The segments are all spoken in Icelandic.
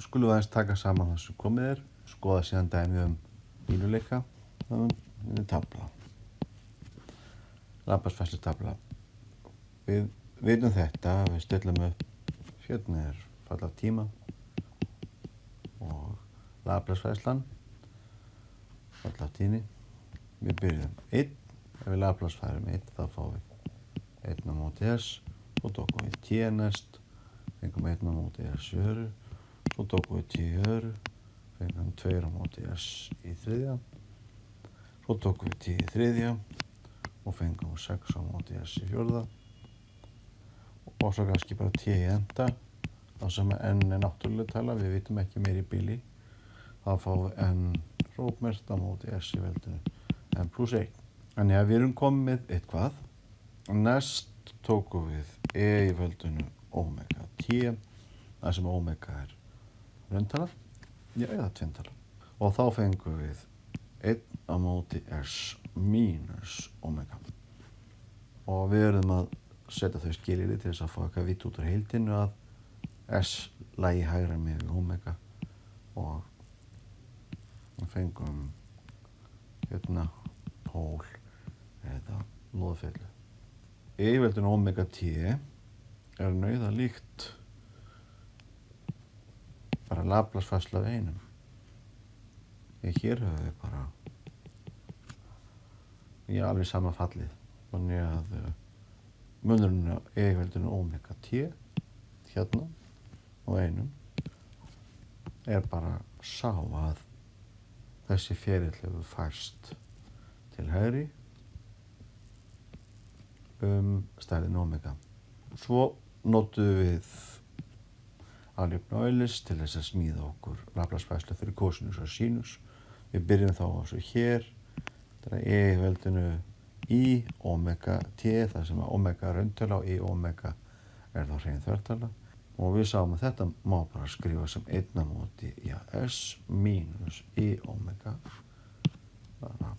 skulum við aðeins taka saman það sem komið er, skoða síðan dæmi línuleika, tabla, Laplace-færslu tabla. Við vitum þetta, við stillum upp, hérna fall af tíma og Laplace-færslan, fall af tíðni. Við byrjum 1, ef við Laplace færum 1, þá fáum við 1 á móti s, svo tókum við t næst, fengum 1 á móti s í öðru, svo tókum við t í öðru, fengum 2 á móti s í þriðja, svo tókum við t í þriðja og fengum 6 á móti s í fjórða og svo kannski bara t í enda, þá sem n er náttúruleg tala, við vitum ekki meir í bili, þá fáum við n hrópmerkt á móti s í veldinu n plus 1. Þannig að við erum komið með eitthvað. Næst tókum við e í veldinu omega t, það sem omega er rauntala, eða tvinntala. Og þá fengum við 1 á móti s mínus omega. Og við erum að setja þau skilyrði til þess að fá eitthvað vitt út úr heildinu að s lægi hægra með við omega og við fengum hérna pól eða loðfellu. E í veldinu omega t er nauða líkt bara Laplace-færslu af einum. Hér höfum við bara alveg sama fallið. Þannig að munurinn á e í veldinu omega t hérna og einum er bara sá að þessi ferill hefur færst til hægri stærðin omega. Svo notuðum við aljöfnu Eulis til þess að smíða okkur Laplace-færslu fyrir kosinus og sinus. Við byrjum þá á þessu hér. Þetta er e í veldinu í omega t, þar sem omega er rauntöla og í omega er þá hrein þvertala. Og við sáum að þetta má bara skrifa sem 1 á móti s mínus í omega. Bara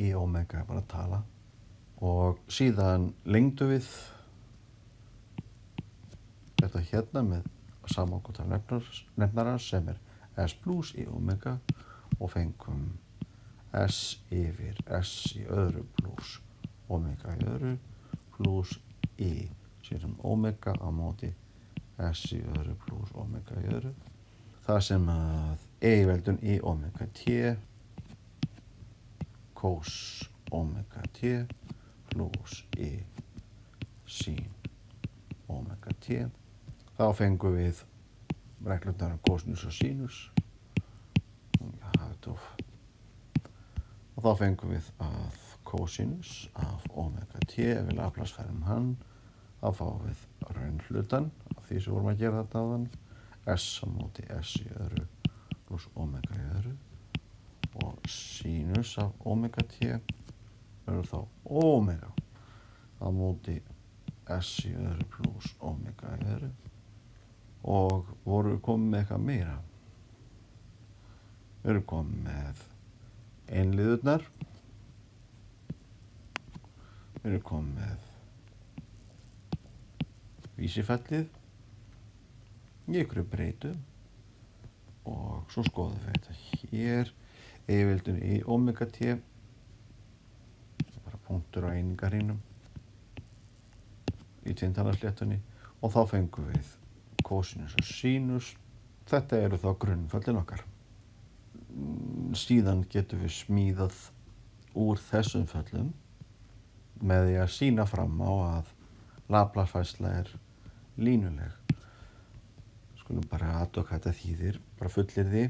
í omega er bara tala. Og síðan lengdum við þetta hérna með samákvæmtar nefnara sem er s plus í omega og fengum s yfir s í öðru plus omega í öðru plus í sem omega á móti s í öðru plus omega í öðru. Það sem að e í veldun í omega t cos omega t plus í sin omega t. Þá fengum við reglurnar kosinus og sinus. Og þá fengum við að kosinus af omega t, ef við Laplace færum hann, þá fáum við raunhlutan af því sem vorum að gera þetta áðan, s á móti s í öðru plus omega í öðru og sinus af omega t verður þá omega á móti s í öðru plus omega í öðru. Og voru við komið með eitthvað meira. Við erum komið með einliðurnar. Við erum komið með vísifellið í einhverju breytu og svo skoðum við þetta hér e í veldinu í omega t, bara punktur á einingarhringnum í tvinntalasléttunni og þá fengum við kosinus og sinus. Þetta eru þá grunnföllin okkar. Síðan getum við smíðað úr þessum föllum með því að sýna fram á að Laplace-færsla er línuleg. Skulum bara athuga hvað þetta þýðir, bara fullyrði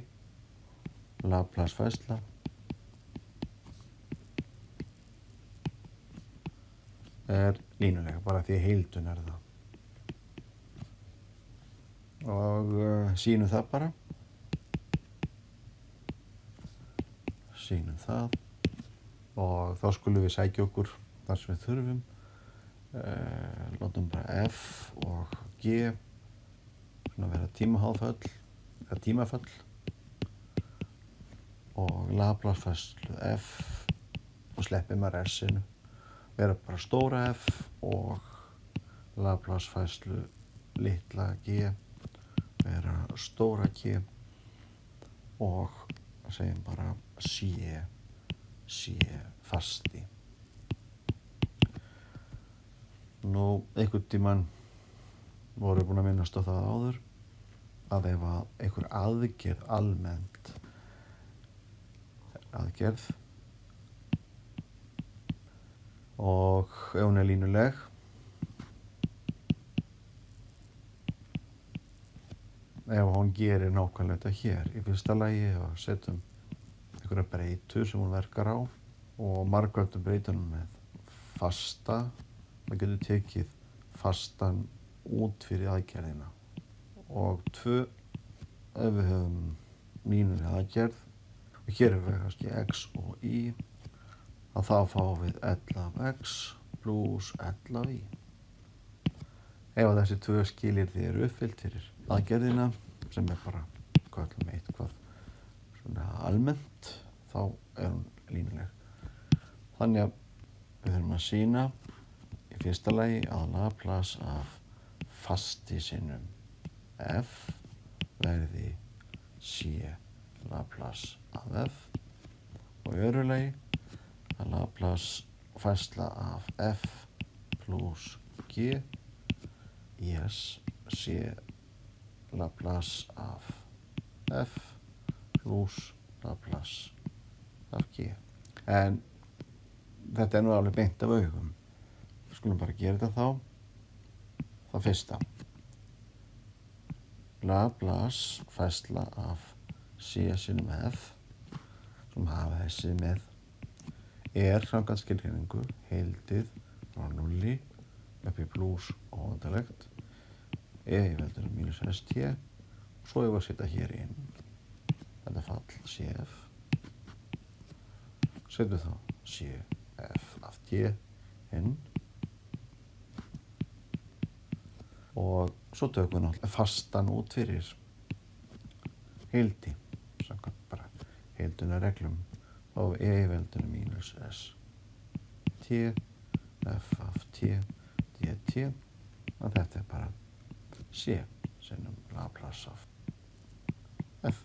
Laplace-færsla er línuleg, bara því heildun er það. Og sýnum það bara. Sýnum það. Og þá skulum við sækja okkur þar sem við þurfum. Látum bara f og g svona vera tímaháðföll eða tímaföll. Og Laplace-færslu f og sleppum maður s-inu. Vera bara stóra f og Laplace-færslu litla g vera stóra G og segjum bara C fasti. Nú, einhvern tímann voru búin að minnast á það áður að ef að einhver aðgerð almennt aðgerð og ef hún er línuleg ef hún gerir nákvæmlega þetta hér í fyrsta lagi og setjum einhverja breytu sem hún verkar á og margföldum breytunum með fasta, það getur tekið fastan út fyrir aðgerðina og 2 ef við höfum línulega aðgerð og hér er við kannski x og y að þá fáum við l af x pluss l af y. Ef að þessi 2 skilyrði eru uppfyllt fyrir aðgerðina sem er bara köllum eitthvað svona almennt þá er hún línuleg. Þannig að við þurfum að sýna í fyrsta lagi að Laplace af fasti sinnum f verði c Laplace af f og í öðru lagi að Laplace færsla af f pluss g c Laplace af f pluss Laplace af g. En þetta er nú alveg beint af augum. Við skulum bara gera þetta þá. Það fyrsta. Laplace færsla af c sinnum f sem hafa þessi með er samkvæmt skilgreiningu heildið frá 0 upp í pluss óendanlegt í veldur mínus st og svo ég var að setja hér inn þetta fall cf setjum þá cf af d inn og svo tökum við náttúrulega fastan út fyrir heildi samkvæmt bara heildunar-reglum og veldur mínus st f af t dt og þetta er bara c sinnum Laplace af f.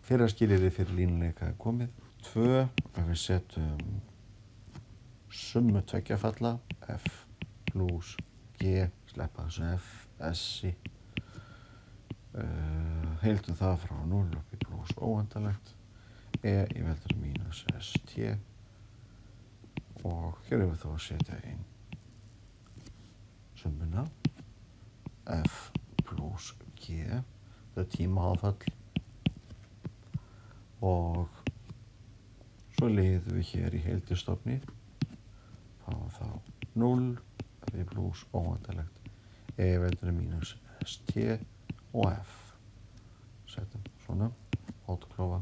Fyrra skilyrði fyrir línuleika er komið. 2 ef við setjum summu tveggja falla f pluss g sleppa þessu f s heildum það frá 0 upp í pluss óendanlegt í veldur mínus st og hér erum við þá að setja inn summuna f pluss g þetta er tímaáfall og svo leiðum við hér í heildistofni fáum þá 0 upp í pluss óendanlegt veldur mínus st og f setjum svona átklofa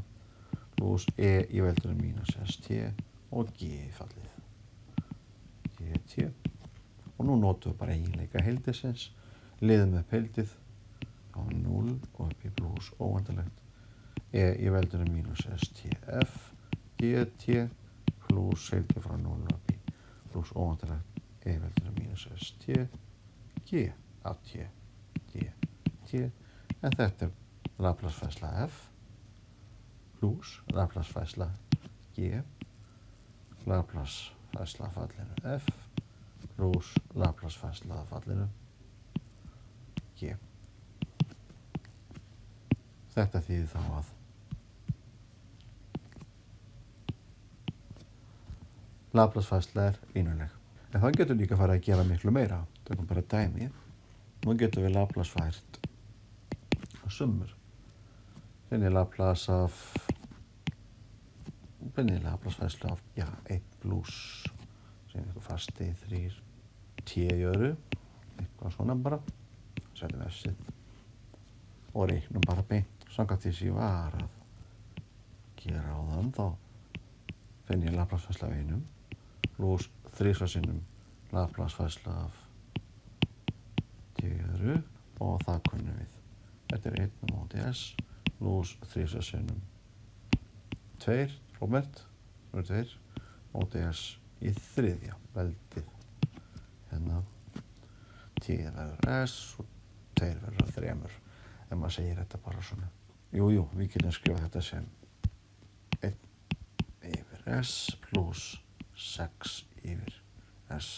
pluss í veldur mínus st og g í fallið dt og nú notum við bara eiginleika heildisins liðum upp heildið á 0 og upp í pluss óendanlegt í veldur mínus stf dt pluss heildið frá 0 upp í pluss óendanlegt veldur mínus st g af t dt en þetta er Laplace færsla f pluss Laplace færsla g Laplace færsla fallinu f pluss Laplace færsla fallinu g. Þetta þýðir þá að Laplace færsla er línuleg. En það getur líka farið að gera miklu meira. Tökum bara dæmi. Nú getum við Laplace fært summur. Finni Laplace færsla af 1 pluss sem eitthvað fasti 3 t í öðru eitthvað svona bara setjum s-ið og reiknum bara beint samkvæmt því sem ég var að gera áðan þá finn ég Laplace færsla af 1 pluss 3 sinnum Laplace færsla af t í öðru og það kunnum við. Þetta er 1 móti s pluss 3 sinnum 2 Robert, það eru 2 móti s í þriðja veldið hérna t verður s og 2 verður 3 ef maður segir þetta bara svona. Jú, við getum skrifað þetta sem 1 yfir s pluss 6 yfir s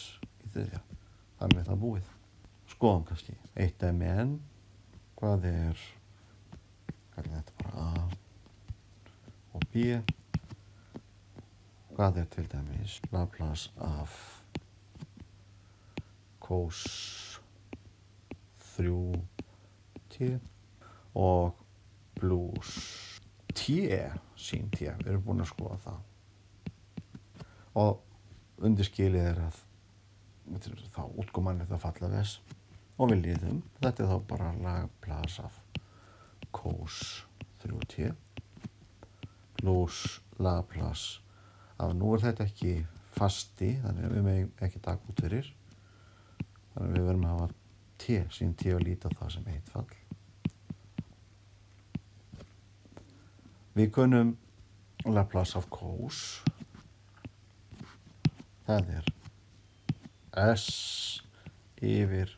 í þriðja. Þannig það búið. Skoðum kannski. 1 dæmi enn. Hvað kallum þetta bara a og b. Hvað til dæmis Laplace af cos 3t og pluss t sin t. Við erum búin að skoða það. Og undirskilið að þá útkoman það falla þess og við líðum. Þetta þá bara Laplace af cos 3t pluss Laplace af, nú þetta ekki fasti, þannig að við megum ekki taka út fyrir. Þannig að við verðum að hafa t sin t og líta það sem fall. Við kunnum Laplace af cos. Það s yfir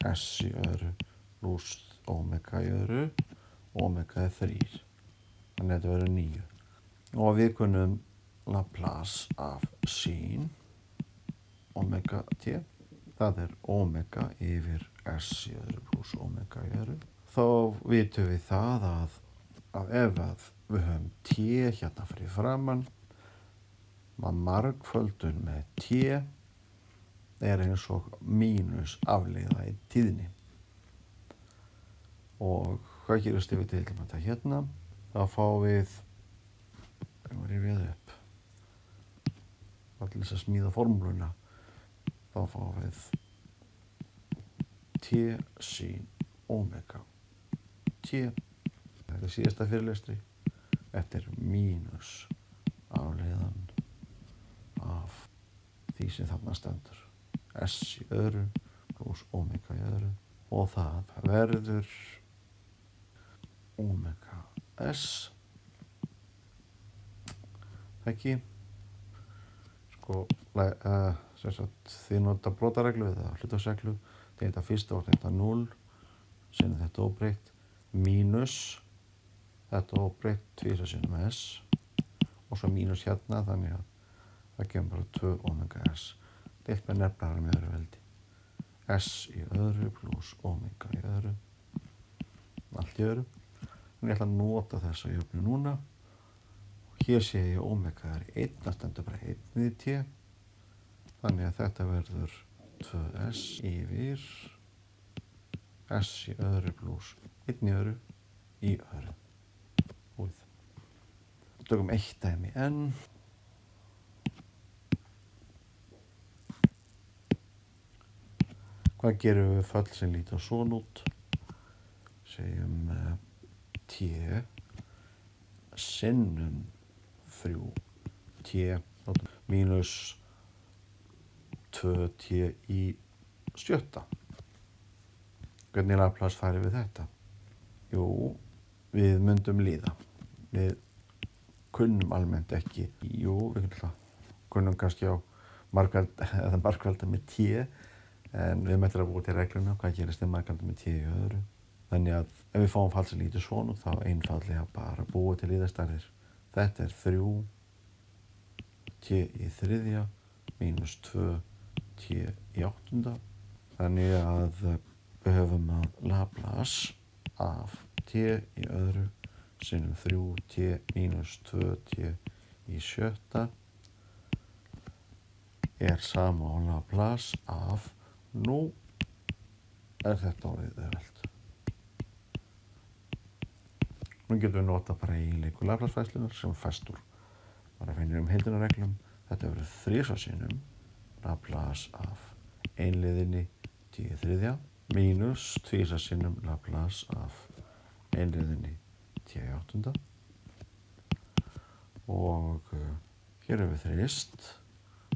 s í öðru pluss omega í öðru. Omega 3. Þannig að þetta verður 9. Og við kunnum Laplace af sin omega t. Það omega yfir s í öðru pluss omega í öðru. Þá vitum við það að ef við höfum t hérna fyrir framann, margföldun með t eins og mínus afleiða í tíðni. Og hvað gerist ef við deilum þetta hérna? Þá fáum við upp. Til þess að smíða formúluna. Þá fáum við t sin omega t. Þetta síðasta fyrirlestri. Þetta mínus afleiðan af því sem þarna stendur. S í öðru pluss omega í öðru. Og það verður omega s. Ekki. Þið nota brotareglu eða hlutfallsreglu. Þetta fyrsta og þetta 0. Síðan þetta óbreytt. Mínus. Þetta óbreytt tvisvar sinnum s. Og svo mínus hérna, þannig að það kemur bara 2 omega s. Deilt með nefnarum í öðru veldi. S í öðru pluss omega í öðru. Allt í öðru. Þannig ég ætla að nota þessa jöfnu núna. Hér sé ég omega 1, það stendur bara 1 við t. Þannig að þetta verður 2s yfir s í öðru pluss 1 í öðru í öðru. Búið. Tökum 1 dæmi enn. Hvað gerum við föll sem líta svona út? Segjum t sinnum 3t mínus 2t í 7. Hvernig Laplace færi við þetta? Jú, við myndum líða. Við kunnum almennt ekki. Jú, við kunnum kannski á margvelda með t, en við möttum að búa til regluna hvað gerist margvelda með t í öðru. Þannig að ef við fáum fall sem lítur svona, þá einfaldlega bara búa til líðastærðir. Þetta 3t í þriðja mínus 2t í 8. Þannig að við höfum að Laplace af t í öðru sinnum 3t mínus 2t í 7. Sama á Laplace af, nú þetta orðið auðvelt. Nú getum við nota bara eiginleiku Laplace-færslunar sem fæst úr bara finnum heildunarreglum. Þetta verður 3 sinnum Laplace af einliðinni t í þriðja mínus 2 sinnum Laplace af einliðinni t í 8. Og hér við þrist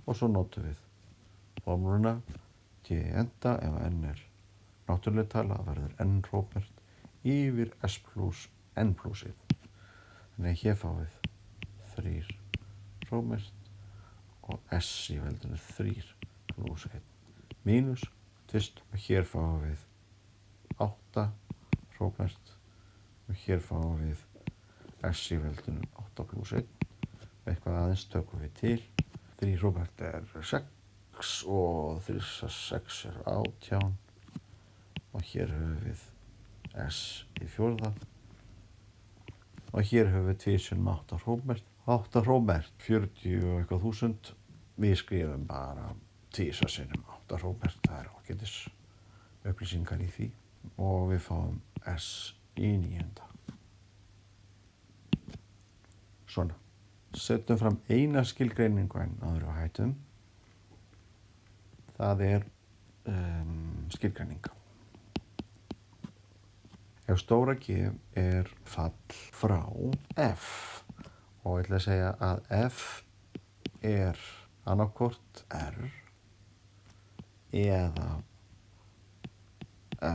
og svo notum við formúluna t í enda ef n náttúruleg tala, það verður n Róbert yfir s pluss n pluss 1. Þannig að hér fáum við 3 Róbert og s í veldinu 3 pluss 1 mínus tvist og hér fáum við 8 Róbert, og hér fáum við S í veldinu 8 + 1, eitthvað aðeins tökum við til. 3 Róbert 6 og 3 6 18 og hér höfum við S í 4. Og hér höfum við 2 sinnum 8 Róbert. 8 Róbert, 40 og eitthvað þúsund. Við skrifum bara 2 sinnum 8 Róbert, það ágætis upplýsingar í því. Og við fáum S í 9. Svona. Setjum fram eina skilgreiningu en áður við hættum. Það skilgreining. Ef stóra G fall frá F og ég ætla að segja að F annarkvort R eða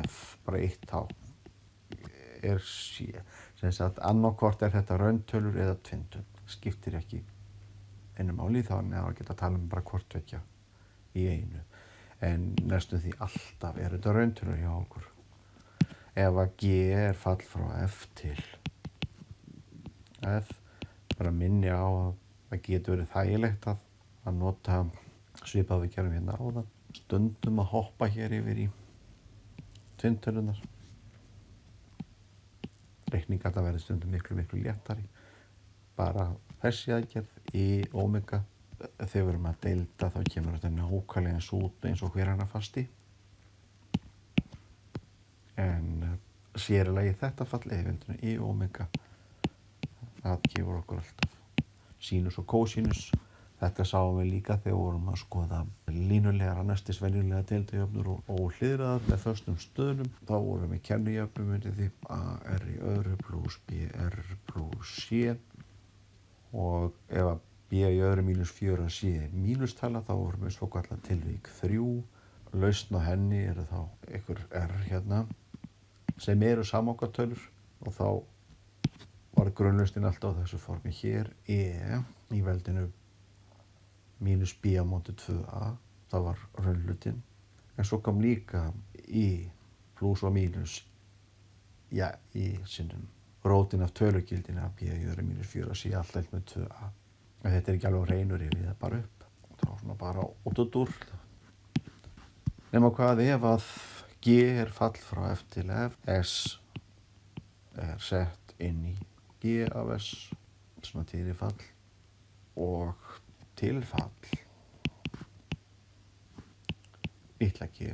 F, bara eitt tákn, C. Sem sagt annarkvort þetta rauntölur eða tvinntölur. Skiptir ekki einu máli, þannig að geta að tala bara hvort tveggja í einu. En næstum því alltaf þetta rauntölur hjá okkur. Ef að G fall frá F til F, bara minni á að það getur verið þægilegt að nota svipað við gerum hérna áðan. Stundum að hoppa hér yfir í tvinntölunar. Reikningar það verður stundum miklu léttari. Bara þessi aðgerð í omega, þegar við erum að deilda þá kemur þetta nákvæmlega eins og hver annar fasti. En sérlega í þetta fall eðveldinu í omega, það gefur okkur alltaf sínus og kósínus. Þetta sáum við líka þegar við vorum að skoða línulegar, næstis venjulega deildajöfnur og hliðraðar með föstum stöðlum. Þá vorum við kennijöfnum undir því AR í öðru plus BR plus C. Og ef að B í öðru mínus 4 og C er mínustala, þá vorum við svokallað tilvík 3. Lausn á henni eru þá einhver R hérna sem eru samokatölur og þá var grunnlausnin alltaf á þessu formi hér. Í veldinu mínus B á móti 2a, það var raunhlutinn. En svo kom líka í plus og mínus, í sinnum rótin af tölugildina B í öðru mínus 4 og C alltaf með 2a. En þetta ekki alveg reynur yfir það bara upp. Það var svona bara úr. Nema hvað ef að G fall frá F til F, S sett inn í G af S, svona tilfall og tilfall litla G.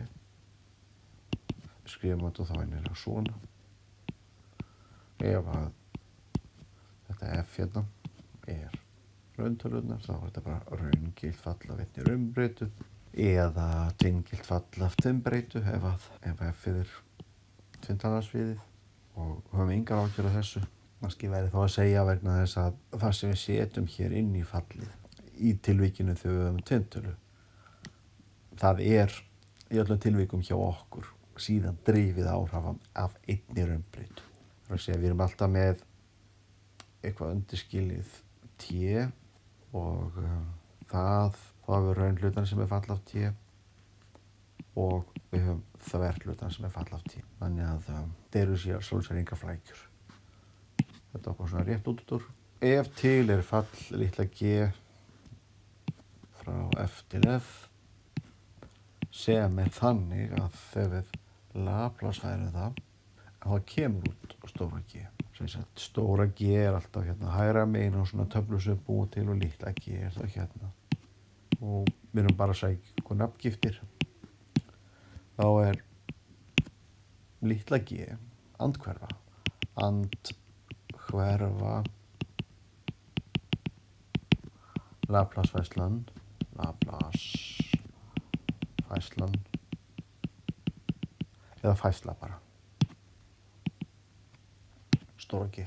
Skrifum þetta þá einnig svona. Ef að þetta F hérna rauntölurnar, þá er þetta bara raungilt fall af einni raunbreytu eða tvinngilt fall af tvinnbreytu ef F tvinntalarsviðið og höfum engar ágjör af þessu. Kannski verið þá að segja vegna þess að það sem við setjum hér inn í fallið í tilvíkinu þegar við höfum tvinntölu, það í öllum tilvíkum hjá okkur síðan drifið áhrif af einni raunbreytu. Það er að segja við erum alltaf með eitthvað undirskilið T og þá höfum við raunhlutan sem fall af T og við höfum þverhlutan sem fall af T. Þannig að það eru sér engar flækjur. Þetta okkur svona rétt úr. Ef til fall litla G frá F til F sem þannig að þegar við Laplace-færum það, þá kemur út stóra G. Stóra G alltaf hérna hægra megin og svona töflu sem búið til og litla G þá hérna. Og við erum bara að sækja okkur nafngiftir. Þá litla G andhverfa Laplace-færslan eða færsla bara stóra G.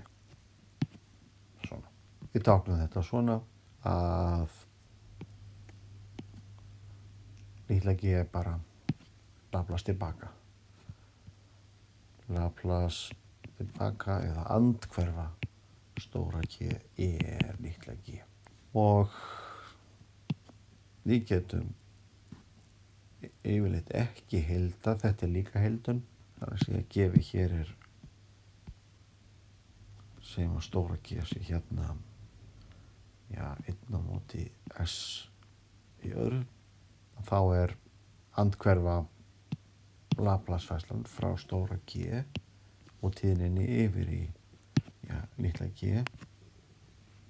Svona. Við táknum þetta svona að litla G bara Laplace tilbaka. Laplace tilbaka eða andhverfa stóra G litla G. Og við getum yfirleitt ekki heildað, þetta líka heildun. Það að segja gefi hér segjum að stóra G sé hérna 1 á móti S í öðru, þá er andhverfa Laplace-færslan frá stóra G og tíðninni yfir í litla G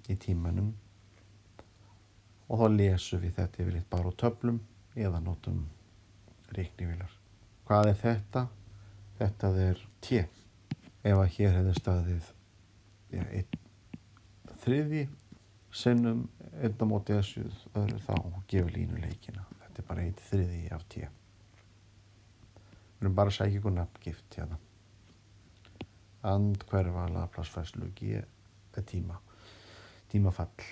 í tímanum, og þá lesum við þetta yfirleitt bara á töflum eða notum reiknivélar. Hvað er þetta? Þetta er T. Ef að hér hefði staðið 1/3 sinnum 1 á móti S í öðru, þá gefur línuleikina. Þetta er bara 1/3 af T. Við erum bara að sækja ykkur nafngift hérna. Andhverfa Laplace-færslu G er tímafall.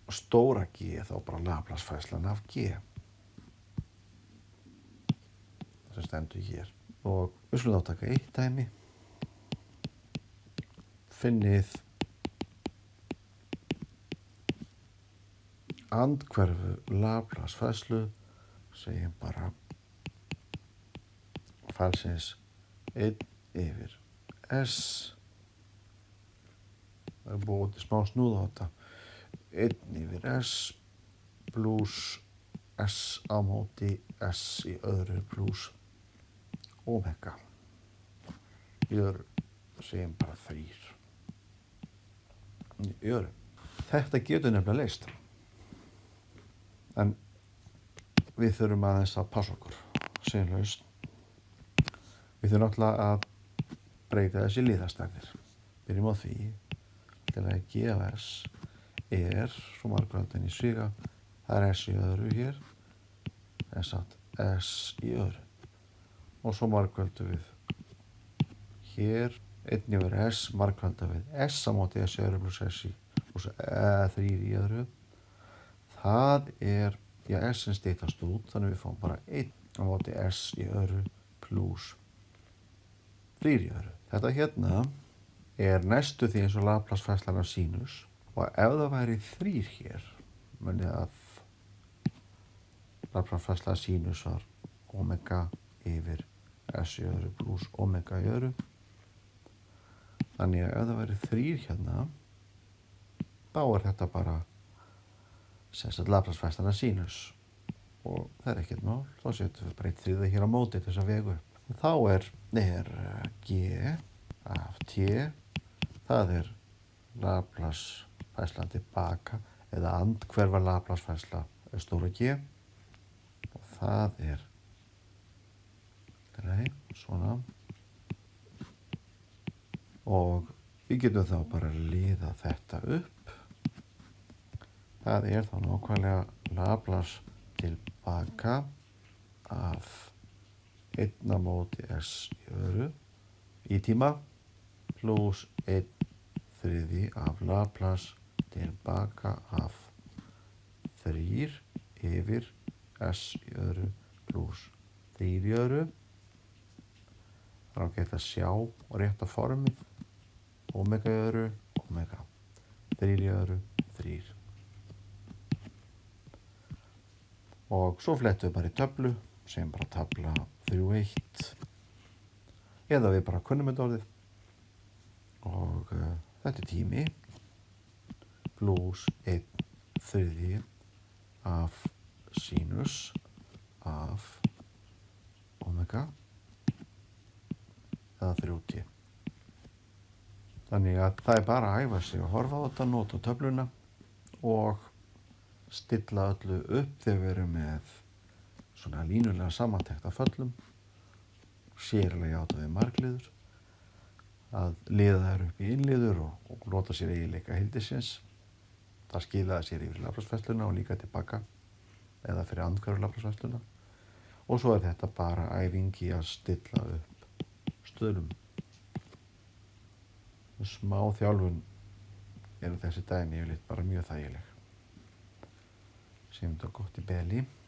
Stóra G er þá bara Laplace-færslan af G. Það sem stendur hér. Og við skulum þá taka eitt dæmi. Finnið andhverfu Laplace-færslu, segjum bara falsins 1 yfir S. Það er búið smá snúð á þetta. 1 yfir S pluss S á móti S í öðru pluss omega. Í öðru segjum bara 3. Í öðru. Þetta getur nefnilega leyst. En við þurfum aðeins að passa okkur. Seinlaust. Við þurfum náttúrulega að breyta þessi liðastærðir. Byrjum á því til að G af S er svo margfaldan í sviga. Það er S í öðru hér. S í öðru. Og svo margfaldum við hér 1 yfir S margfaldum við S á móti S í öðru pluss S í og 3 í öðru. Það er, S-in styttast út, þannig við fáum bara 1 á móti S í öðru pluss 3 í öðru. Þetta hérna er næstu því eins og Laplace-færslan af sínus, og ef það væri 3 hér, munið að Laplace-færslan af sínus var omega yfir S í öðru pluss omega í öðru. Þannig að ef það væri 3 hérna, þá er þetta bara Laplace-færslan af sínus, og það er ekkert mál. Þá setjum við bara 1/3 hér á móti til þess að vega upp. Þá er G af T, það er Laplace-færslan tilbaka, eða andhverfa Laplace-færsla stóra G, og það er svona. Og við getum þá bara að liða þetta upp. Það er þá nákvæmlega Laplace tilbaka af 1 á móti S í öðru í tíma pluss 1/3 af Laplace tilbaka af 3 yfir S í öðru pluss 3 í öðru. Það er ágætt að sjá og rétta formið. Omega í öðru, omega. 3 í öðru, 3. Og svo flettum við bara í töflu, segjum bara tafla 3.1, eða við bara kunnum þetta orðið. Og þetta er tími pluss 1/3 af sínus af omega eða 3t. Þannig að það er bara að æfa sig að horfa á þetta, nota töfluna og stilla öllu upp þegar við erum með svona línulega samantekt af föllum, sérlega játa við margliður, að liða þær upp í innliður og nota sér eiginleika heildisins. Það skilaði sér yfir Laplace-færsluna og líka tilbaka, eða fyrir andhverfu Laplace-færsluna. Og svo er þetta bara æfing í að stilla upp stöðlum. Smá þjálfun eru þessi dæmi yfirleitt bara mjög þægileg. Segjum þetta gott í beli.